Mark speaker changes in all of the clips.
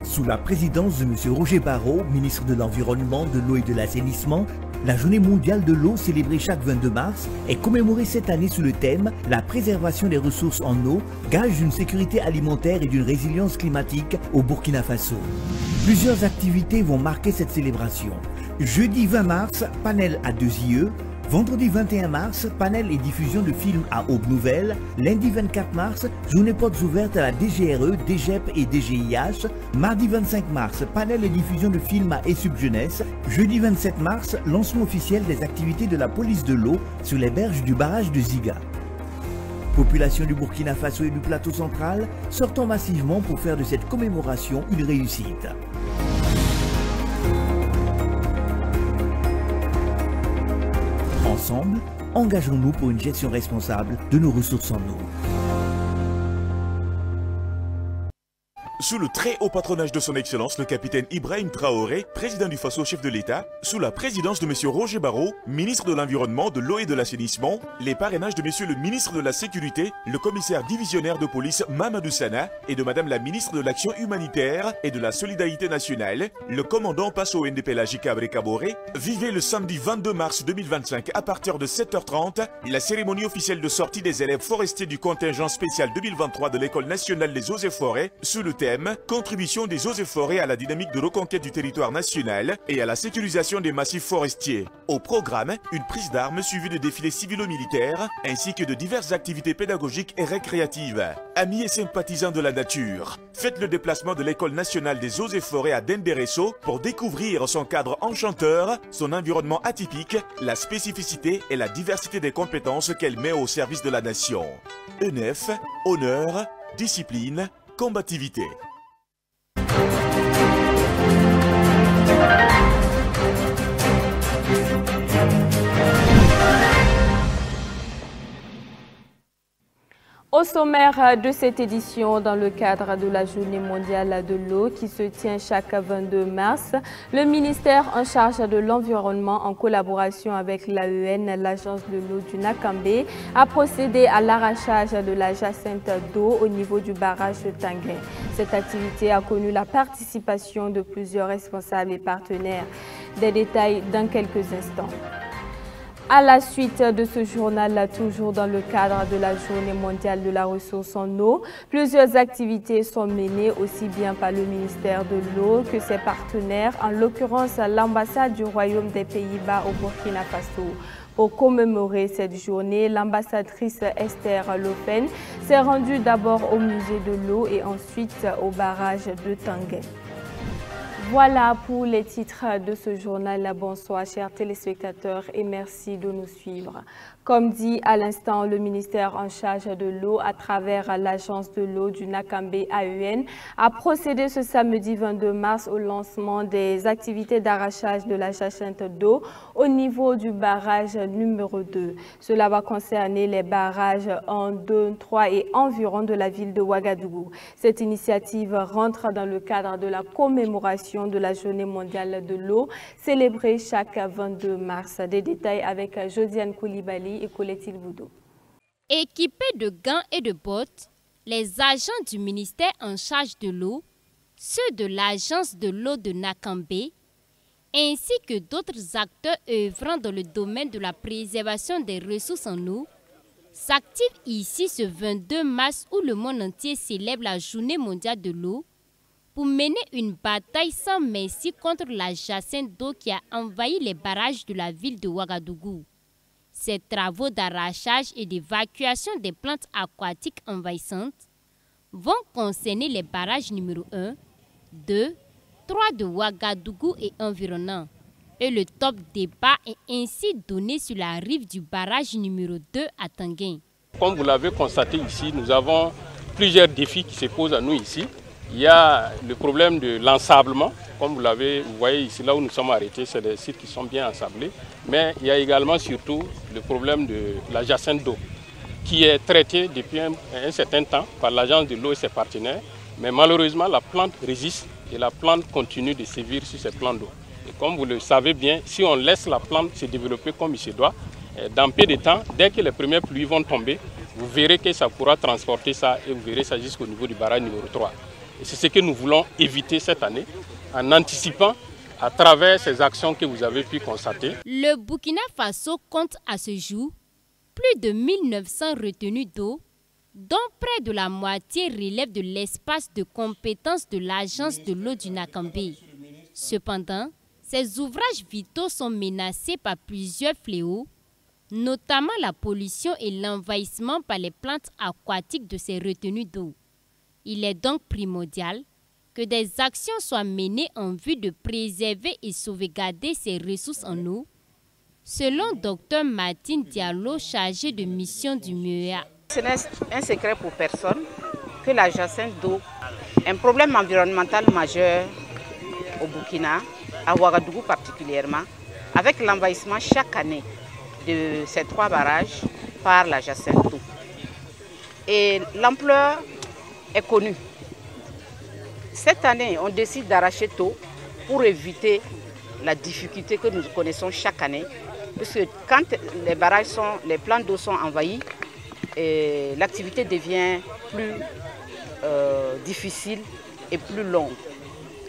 Speaker 1: Sous la présidence de M. Roger Barrault, ministre de l'Environnement, de l'Eau et de l'Assainissement, la Journée mondiale de l'eau célébrée chaque 22 mars est commémorée cette année sous le thème « La préservation des ressources en eau, gage d'une sécurité alimentaire et d'une résilience climatique au Burkina Faso ». Plusieurs activités vont marquer cette célébration. Jeudi 20 mars, panel à 2IE. Vendredi 21 mars, panel et diffusion de films à Aube Nouvelle. Lundi 24 mars, journée portes ouvertes à la DGRE, DGEP et DGIH. Mardi 25 mars, panel et diffusion de films à ESUP Jeunesse. Jeudi 27 mars, lancement officiel des activités de la police de l'eau sur les berges du barrage de Ziga. Population du Burkina Faso et du plateau central, sortons massivement pour faire de cette commémoration une réussite. Ensemble, engageons-nous pour une gestion responsable de nos ressources en eau.
Speaker 2: Sous le très haut patronage de son Excellence, le capitaine Ibrahim Traoré, président du Faso, chef de l'État, sous la présidence de M. Roger Barrault, ministre de l'Environnement, de l'Eau et de l'Assainissement, les parrainages de M. le ministre de la Sécurité, le commissaire divisionnaire de police Mamadou Sana et de Mme la ministre de l'Action humanitaire et de la Solidarité nationale, le commandant Passo NDP Lajikabre Kaboré, vivait le samedi 22 mars 2025 à partir de 7h30 la cérémonie officielle de sortie des élèves forestiers du contingent spécial 2023 de l'École nationale des eaux et forêts sous le thème contribution des eaux et forêts à la dynamique de reconquête du territoire national et à la sécurisation des massifs forestiers. Au programme, une prise d'armes suivie de défilés civilo-militaires ainsi que de diverses activités pédagogiques et récréatives. Amis et sympathisants de la nature, faites le déplacement de l'École nationale des eaux et forêts à Denderesso pour découvrir son cadre enchanteur, son environnement atypique, la spécificité et la diversité des compétences qu'elle met au service de la nation. ENEF, honneur, discipline, combativité.
Speaker 3: Au sommaire de cette édition, dans le cadre de la Journée mondiale de l'eau qui se tient chaque 22 mars, le ministère en charge de l'environnement, en collaboration avec l'AEN, l'agence de l'eau du Nakambé, a procédé à l'arrachage de la jacinthe d'eau au niveau du barrage de Tanguin. Cette activité a connu la participation de plusieurs responsables et partenaires. Des détails dans quelques instants. À la suite de ce journal, toujours dans le cadre de la Journée mondiale de la ressource en eau, plusieurs activités sont menées aussi bien par le ministère de l'eau que ses partenaires, en l'occurrence l'ambassade du Royaume des Pays-Bas au Burkina Faso. Pour commémorer cette journée, l'ambassadrice Esther Lofen s'est rendue d'abord au musée de l'eau et ensuite au barrage de Tanguin. Voilà pour les titres de ce journal. Bonsoir chers téléspectateurs et merci de nous suivre. Comme dit à l'instant, le ministère en charge de l'eau à travers l'agence de l'eau du Nakambé AEN a procédé ce samedi 22 mars au lancement des activités d'arrachage de la jacinthe d'eau au niveau du barrage numéro 2. Cela va concerner les barrages 1, 2, 3 et environ de la ville de Ouagadougou. Cette initiative rentre dans le cadre de la commémoration de la Journée mondiale de l'eau célébrée chaque 22 mars. Des détails avec Josiane Koulibaly et Colette Boudou.
Speaker 4: Équipés de gants et de bottes, les agents du ministère en charge de l'eau, ceux de l'agence de l'eau de Nakambé, ainsi que d'autres acteurs œuvrant dans le domaine de la préservation des ressources en eau, s'activent ici ce 22 mars où le monde entier célèbre la Journée mondiale de l'eau pour mener une bataille sans merci contre la jacinthe d'eau qui a envahi les barrages de la ville de Ouagadougou. Ces travaux d'arrachage et d'évacuation des plantes aquatiques envahissantes vont concerner les barrages numéro 1, 2, 3 de Ouagadougou et environnants. Et le top départ est ainsi donné sur la rive du barrage numéro 2 à Tanguin.
Speaker 5: Comme vous l'avez constaté ici, nous avons plusieurs défis qui se posent à nous ici. Il y a le problème de l'ensablement. Comme vous voyez ici, là où nous sommes arrêtés, c'est des sites qui sont bien ensablés. Mais il y a également surtout le problème de la jacinthe d'eau, qui est traitée depuis un certain temps par l'agence de l'eau et ses partenaires. Mais malheureusement, la plante résiste et la plante continue de sévir sur ces plans d'eau. Et comme vous le savez bien, si on laisse la plante se développer comme il se doit, dans peu de temps, dès que les premières pluies vont tomber, vous verrez que ça pourra transporter ça et vous verrez ça jusqu'au niveau du barrage numéro 3. Et c'est ce que nous voulons éviter cette année en anticipant à travers ces actions que vous avez pu constater.
Speaker 4: Le Burkina Faso compte à ce jour plus de 1900 retenues d'eau, dont près de la moitié relève de l'espace de compétence de l'agence de l'eau du Nakambé. Cependant, ces ouvrages vitaux sont menacés par plusieurs fléaux, notamment la pollution et l'envahissement par les plantes aquatiques de ces retenues d'eau. Il est donc primordial que des actions soient menées en vue de préserver et sauvegarder ces ressources en eau, selon Dr Martine Diallo, chargé de mission du MEA.
Speaker 6: Ce n'est un secret pour personne que la jacinthe d'eau est un problème environnemental majeur au Burkina, à Ouagadougou particulièrement, avec l'envahissement chaque année de ces 3 barrages par la jacinthe d'eau. Et l'ampleur est connue. Cette année, on décide d'arracher tôt pour éviter la difficulté que nous connaissons chaque année. Parce que quand les plans d'eau sont envahis, l'activité devient plus difficile et plus longue.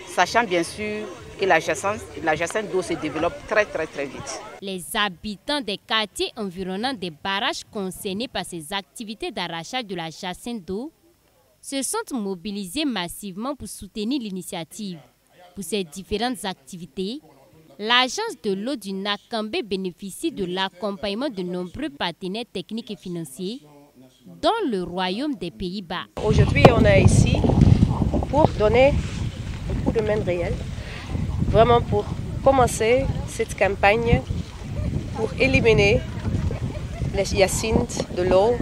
Speaker 6: Sachant bien sûr que la jacinthe d'eau se développe très vite.
Speaker 4: Les habitants des quartiers environnants des barrages concernés par ces activités d'arrachage de la jacinthe d'eau se sont mobilisés massivement pour soutenir l'initiative. Pour ces différentes activités, l'agence de l'eau du Nakambé bénéficie de l'accompagnement de nombreux partenaires techniques et financiers, dont le Royaume des Pays-Bas.
Speaker 7: Aujourd'hui, on est ici pour donner un coup de main réel, vraiment pour commencer cette campagne pour éliminer les hyacinthes de l'eau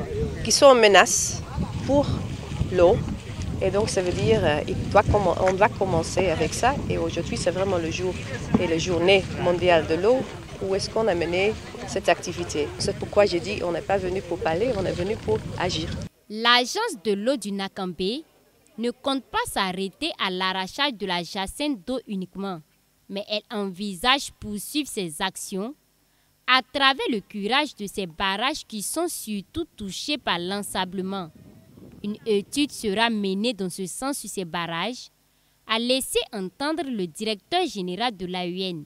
Speaker 7: qui sont en menace pour l'eau. Et donc ça veut dire on doit commencer avec ça. Et aujourd'hui, c'est vraiment le jour et la journée mondiale de l'eau où est-ce qu'on a mené cette activité. C'est pourquoi j'ai dit on n'est pas venu pour parler, on est venu pour agir.
Speaker 4: L'agence de l'eau du Nakambé ne compte pas s'arrêter à l'arrachage de la jacinthe d'eau uniquement, mais elle envisage poursuivre ses actions à travers le curage de ces barrages qui sont surtout touchés par l'ensablement. Une étude sera menée dans ce sens sur ces barrages, a laissé entendre le directeur général de l'AUN.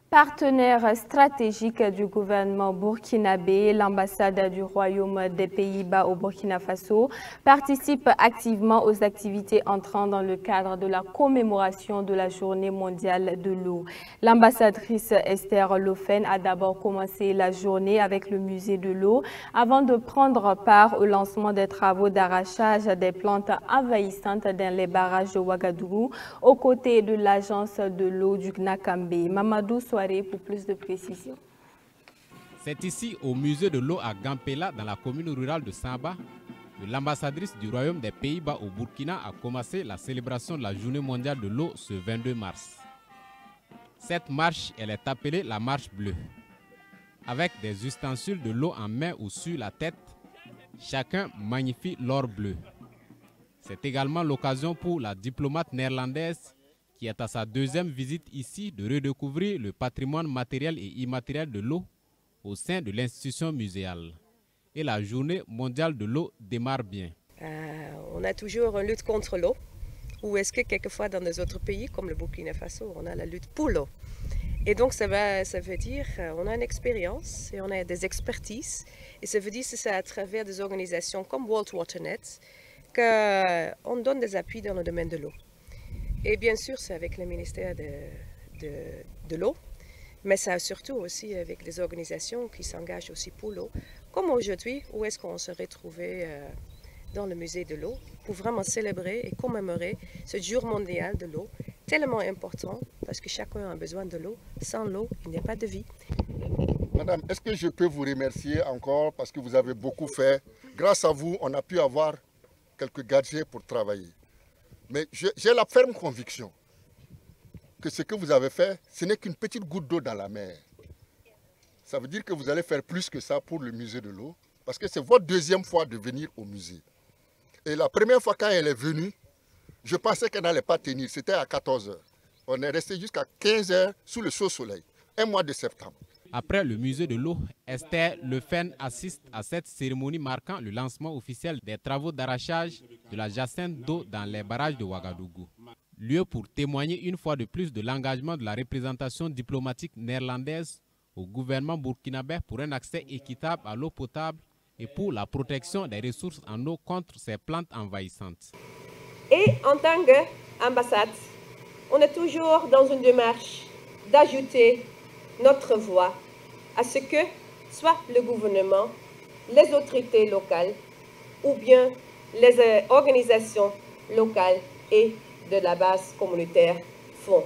Speaker 3: Partenaire stratégique du gouvernement burkinabé, l'ambassade du Royaume des Pays-Bas au Burkina Faso participe activement aux activités entrant dans le cadre de la commémoration de la Journée mondiale de l'eau. L'ambassadrice Esther Lofen a d'abord commencé la journée avec le musée de l'eau avant de prendre part au lancement des travaux d'arrachage des plantes envahissantes dans les barrages de Ouagadougou aux côtés de l'agence de l'eau du Nakambé. Mamadou pour plus de précision.
Speaker 8: C'est ici au musée de l'eau à Gampela, dans la commune rurale de Samba, que l'ambassadrice du Royaume des Pays-Bas au Burkina a commencé la célébration de la Journée mondiale de l'eau ce 22 mars. Cette marche, elle est appelée la marche bleue. Avec des ustensiles de l'eau en main ou sur la tête, chacun magnifie l'or bleu. C'est également l'occasion pour la diplomate néerlandaise qui est à sa deuxième visite ici, de redécouvrir le patrimoine matériel et immatériel de l'eau au sein de l'institution muséale. Et la journée mondiale de l'eau démarre bien.
Speaker 7: On a toujours une lutte contre l'eau, ou est-ce que quelquefois dans des autres pays comme le Burkina Faso, on a la lutte pour l'eau. Et donc ça veut dire qu'on a une expérience et on a des expertises. Et ça veut dire que c'est à travers des organisations comme World WaterNet qu'on donne des appuis dans le domaine de l'eau. Et bien sûr, c'est avec le ministère de l'eau, mais c'est surtout aussi avec des organisations qui s'engagent aussi pour l'eau, comme aujourd'hui, où est-ce qu'on se retrouvait dans le musée de l'eau pour vraiment célébrer et commémorer ce jour mondial de l'eau, tellement important parce que chacun a besoin de l'eau. Sans l'eau, il n'y a pas de vie.
Speaker 9: Madame, est-ce que je peux vous remercier encore parce que vous avez beaucoup fait. Grâce à vous, on a pu avoir quelques gadgets pour travailler. Mais j'ai la ferme conviction que ce que vous avez fait, ce n'est qu'une petite goutte d'eau dans la mer. Ça veut dire que vous allez faire plus que ça pour le musée de l'eau, parce que c'est votre deuxième fois de venir au musée. Et la première fois quand elle est venue, je pensais qu'elle n'allait pas tenir, c'était à 14 h. On est resté jusqu'à 15 h sous le chaud soleil, un mois de septembre.
Speaker 8: Après le musée de l'eau, Esther Lefen assiste à cette cérémonie marquant le lancement officiel des travaux d'arrachage de la jacinthe d'eau dans les barrages de Ouagadougou. Lieu pour témoigner une fois de plus de l'engagement de la représentation diplomatique néerlandaise au gouvernement burkinabé pour un accès équitable à l'eau potable et pour la protection des ressources en eau contre ces plantes envahissantes.
Speaker 10: Et en tant qu'ambassade, on est toujours dans une démarche d'ajouter notre voix à ce que soit le gouvernement, les autorités locales ou bien les organisations locales et de la base communautaire font.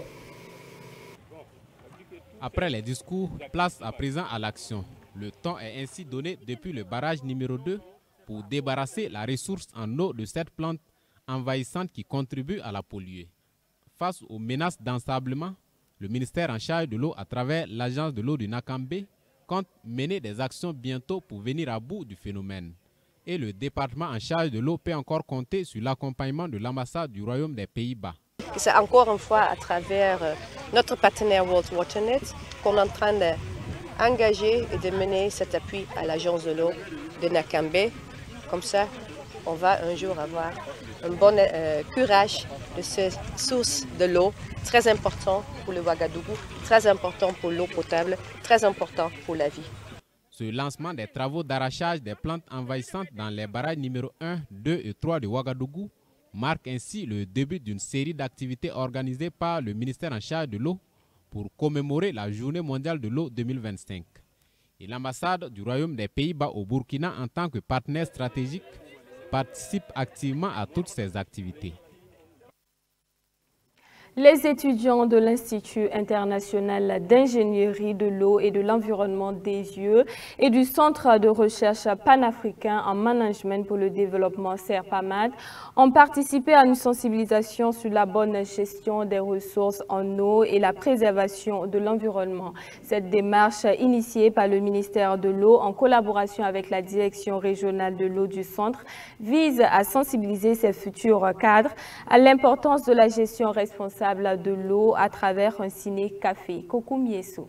Speaker 8: Après les discours, place à présent à l'action. Le temps est ainsi donné depuis le barrage numéro 2 pour débarrasser la ressource en eau de cette plante envahissante qui contribue à la polluer. Face aux menaces d'ensablement, le ministère en charge de l'eau à travers l'agence de l'eau du Nakambé compte mener des actions bientôt pour venir à bout du phénomène. Et le département en charge de l'eau peut encore compter sur l'accompagnement de l'ambassade du Royaume des Pays-Bas.
Speaker 7: C'est encore une fois à travers notre partenaire World Waternet qu'on est en train d'engager et de mener cet appui à l'agence de l'eau de Nakambé. Comme ça, on va un jour avoir un bon curage de ces sources de l'eau, très important pour le Ouagadougou, très important pour l'eau potable, très important pour la vie.
Speaker 8: Ce lancement des travaux d'arrachage des plantes envahissantes dans les barrages numéro 1, 2 et 3 de Ouagadougou marque ainsi le début d'une série d'activités organisées par le ministère en charge de l'eau pour commémorer la Journée mondiale de l'eau 2025. Et l'ambassade du Royaume des Pays-Bas au Burkina, en tant que partenaire stratégique, participe activement à toutes ces activités.
Speaker 3: Les étudiants de l'Institut international d'ingénierie de l'eau et de l'environnement des yeux et du Centre de recherche panafricain en management pour le développement CERPAMAD ont participé à une sensibilisation sur la bonne gestion des ressources en eau et la préservation de l'environnement. Cette démarche, initiée par le ministère de l'eau en collaboration avec la direction régionale de l'eau du centre, vise à sensibiliser ses futurs cadres à l'importance de la gestion responsable de l'eau à travers un ciné-café. Kokou Mieso.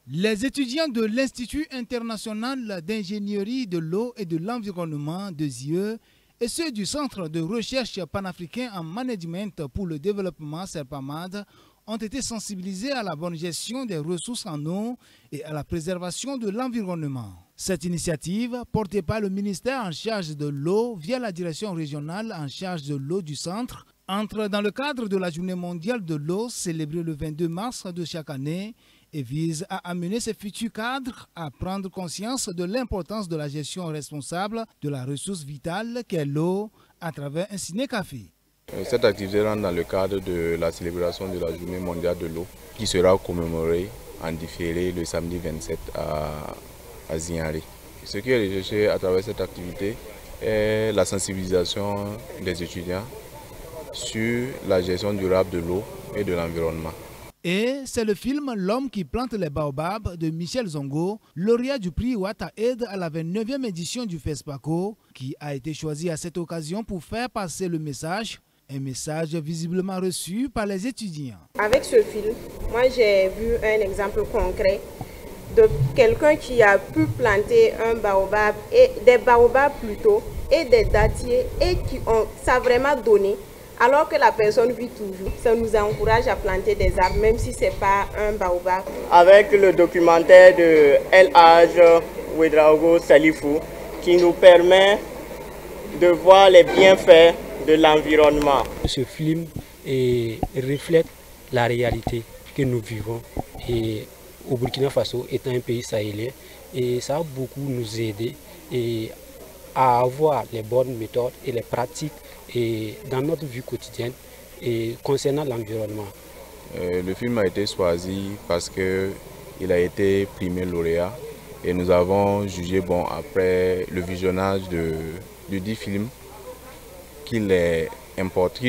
Speaker 11: Les étudiants de l'Institut international d'ingénierie de l'eau et de l'environnement de Zieux et ceux du Centre de recherche panafricain en management pour le développement CERPAMAD ont été sensibilisés à la bonne gestion des ressources en eau et à la préservation de l'environnement. Cette initiative, portée par le ministère en charge de l'eau via la direction régionale en charge de l'eau du centre, entre dans le cadre de la Journée mondiale de l'eau célébrée le 22 mars de chaque année et vise à amener ses futurs cadres à prendre conscience de l'importance de la gestion responsable de la ressource vitale qu'est l'eau à travers un ciné-café.
Speaker 12: Cette activité rentre dans le cadre de la célébration de la Journée mondiale de l'eau qui sera commémorée en différé le samedi 27 à Zianré. Ce qui est recherché à travers cette activité est la sensibilisation des étudiants sur la gestion durable de l'eau et de l'environnement.
Speaker 11: Et c'est le film L'homme qui plante les baobabs de Michel Zongo, lauréat du prix Ouatta Aid à la 29e édition du FESPACO, qui a été choisi à cette occasion pour faire passer le message, un message visiblement reçu par les étudiants.
Speaker 10: Avec ce film, moi j'ai vu un exemple concret de quelqu'un qui a pu planter un baobab, et des baobabs plutôt, et des dattiers, et ça a vraiment donné. Alors que la personne vit toujours, ça nous encourage à planter des arbres, même si ce n'est pas un baobab.
Speaker 13: Avec le documentaire de El Hadj Ouedraogo Salifou, qui nous permet de voir les bienfaits de l'environnement.
Speaker 14: Ce film reflète la réalité que nous vivons et au Burkina Faso étant un pays sahélien, et ça a beaucoup nous aidé à avoir les bonnes méthodes et les pratiques dans notre vie quotidienne et concernant l'environnement.
Speaker 12: Le film a été choisi parce qu'il a été primé lauréat et nous avons jugé bon après le visionnage de 10 films qu'il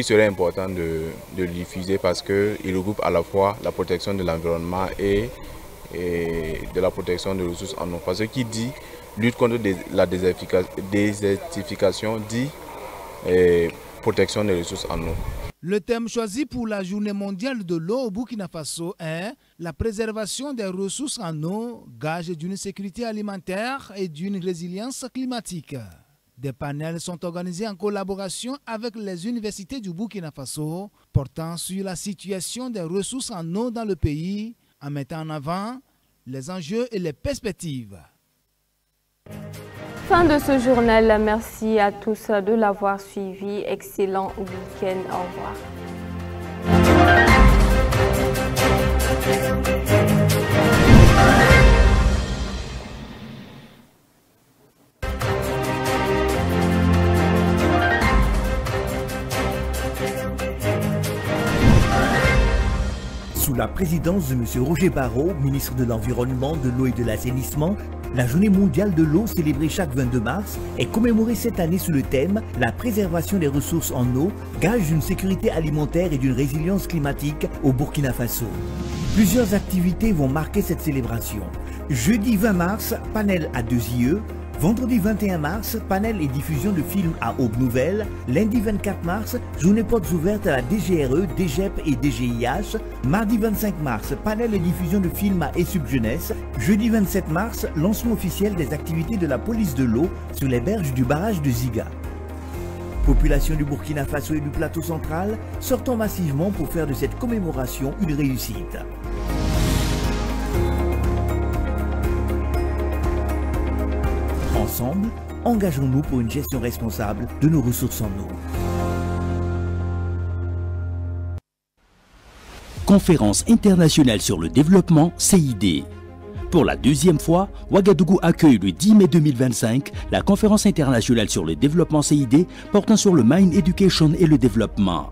Speaker 12: serait important de le diffuser parce qu'il regroupe à la fois la protection de l'environnement et de la protection des ressources en eau. Parce que qui dit lutte contre la désertification dit protection des ressources en eau.
Speaker 11: Le thème choisi pour la journée mondiale de l'eau au Burkina Faso est la préservation des ressources en eau, gage d'une sécurité alimentaire et d'une résilience climatique. Des panels sont organisés en collaboration avec les universités du Burkina Faso, portant sur la situation des ressources en eau dans le pays, en mettant en avant les enjeux et les perspectives.
Speaker 3: Fin de ce journal. Merci à tous de l'avoir suivi. Excellent week-end. Au revoir.
Speaker 1: Sous la présidence de M. Roger Barreau, ministre de l'Environnement, de l'Eau et de l'Assainissement, la journée mondiale de l'eau célébrée chaque 22 mars est commémorée cette année sous le thème « La préservation des ressources en eau, gage d'une sécurité alimentaire et d'une résilience climatique au Burkina Faso ». Plusieurs activités vont marquer cette célébration. Jeudi 20 mars, panel à 2IE. Vendredi 21 mars, panel et diffusion de films à Aube Nouvelle. Lundi 24 mars, journée portes ouvertes à la DGRE, DGEP et DGIH. Mardi 25 mars, panel et diffusion de films à ESUP Jeunesse. Jeudi 27 mars, lancement officiel des activités de la police de l'eau sur les berges du barrage de Ziga. Population du Burkina Faso et du plateau central, sortons massivement pour faire de cette commémoration une réussite. Ensemble, engageons-nous pour une gestion responsable de nos ressources en eau.
Speaker 15: Conférence internationale sur le développement CID. Pour la deuxième fois, Ouagadougou accueille le 10 mai 2025 la conférence internationale sur le développement CID portant sur le Mine Education et le développement.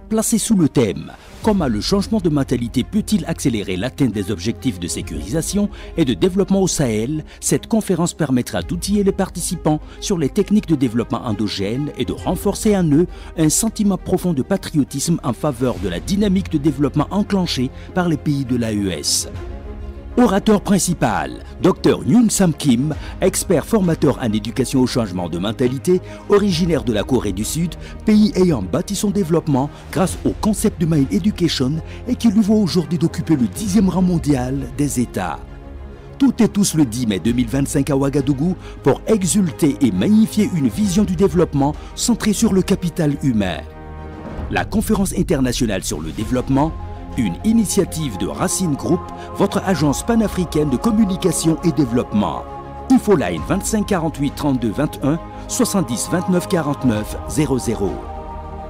Speaker 15: Placée sous le thème « Comment le changement de mentalité peut-il accélérer l'atteinte des objectifs de sécurisation et de développement au Sahel ?» Cette conférence permettra d'outiller les participants sur les techniques de développement endogène et de renforcer en eux un sentiment profond de patriotisme en faveur de la dynamique de développement enclenchée par les pays de l'AES. Orateur principal, Dr Nyung Sam Kim, expert formateur en éducation au changement de mentalité, originaire de la Corée du Sud, pays ayant bâti son développement grâce au concept de Mine Education et qui lui vaut aujourd'hui d'occuper le 10e rang mondial des États. Toutes et tous le 10 mai 2025 à Ouagadougou pour exulter et magnifier une vision du développement centrée sur le capital humain. La conférence internationale sur le développement, une initiative de Racine Group, votre agence panafricaine de communication et développement. Infoline 25 48 32 21 70 29 49 00.